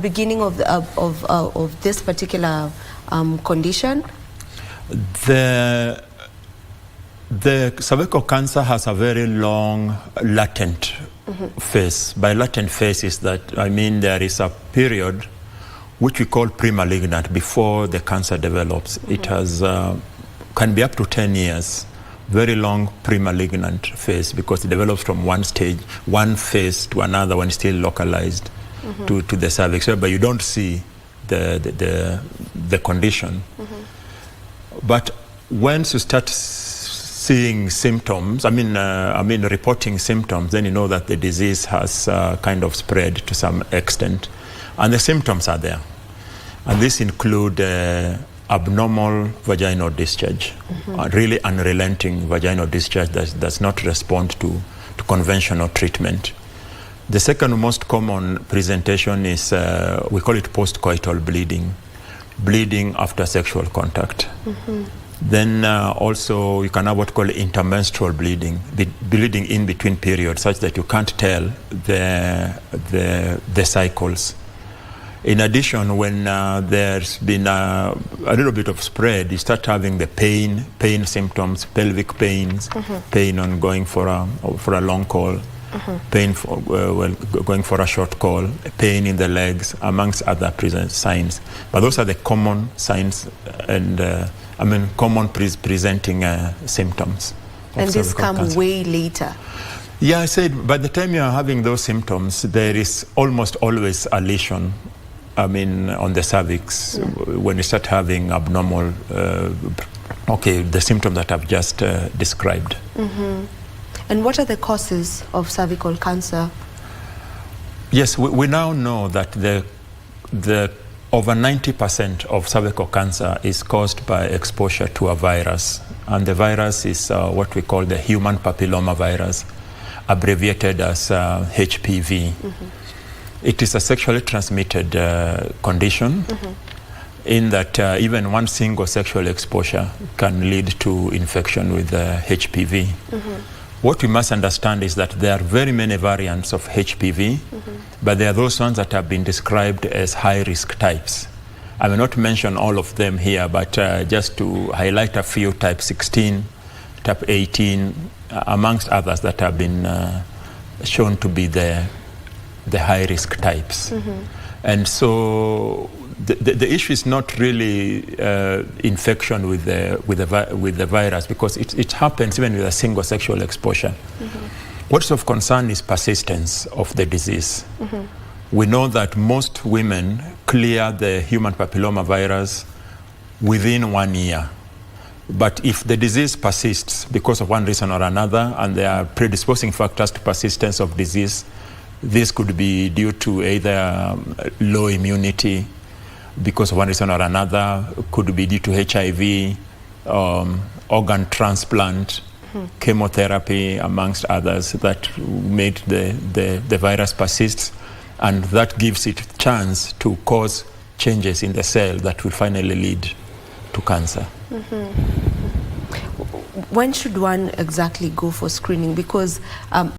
Beginning of this particular condition? The cervical cancer has a very long latent phase. By latent phase is that, there is a period which we call pre-malignant, before the cancer develops. It has can be up to 10 years. Very long pre-malignant phase, because it develops from one phase to another when it's still localized to the cervix, but you don't see the condition. But once you start seeing symptoms, reporting symptoms, then you know that the disease has kind of spread to some extent, and the symptoms are there. And this include abnormal vaginal discharge, really unrelenting vaginal discharge that does not respond to conventional treatment. The second most common presentation is, we call it post-coital bleeding, bleeding after sexual contact. Then also you can have what we call intermenstrual bleeding, bleeding in between periods, such that you can't tell the cycles. In addition, when there's been a little bit of spread, you start having the pain symptoms, pelvic pains, pain on going for a long call, pain going for a short call, pain in the legs, amongst other present signs. But those are the common signs and common presenting symptoms. And this comes way later. Yeah, I said by the time you are having those symptoms, there is almost always a lesion on the cervix when you start having abnormal, the symptom that I've just described. And what are the causes of cervical cancer? Yes, we now know that the over 90% of cervical cancer is caused by exposure to a virus. And the virus is what we call the human papilloma virus, abbreviated as HPV. It is a sexually transmitted condition in that even one single sexual exposure can lead to infection with HPV. What we must understand is that there are very many variants of HPV, but there are those ones that have been described as high-risk types. I will not mention all of them here, but just to highlight a few: type 16, type 18, amongst others that have been shown to be the high-risk types. And so the issue is not really infection with the virus, because it happens even with a single sexual exposure. What's of concern is persistence of the disease. We know that most women clear the human papilloma virus within 1 year. But if the disease persists because of one reason or another, and there are predisposing factors to persistence of disease, this could be due to either low immunity because of one reason or another, could be due to HIV, organ transplant, chemotherapy, amongst others, that made the virus persist, and that gives it chance to cause changes in the cell that will finally lead to cancer. When should one exactly go for screening? Because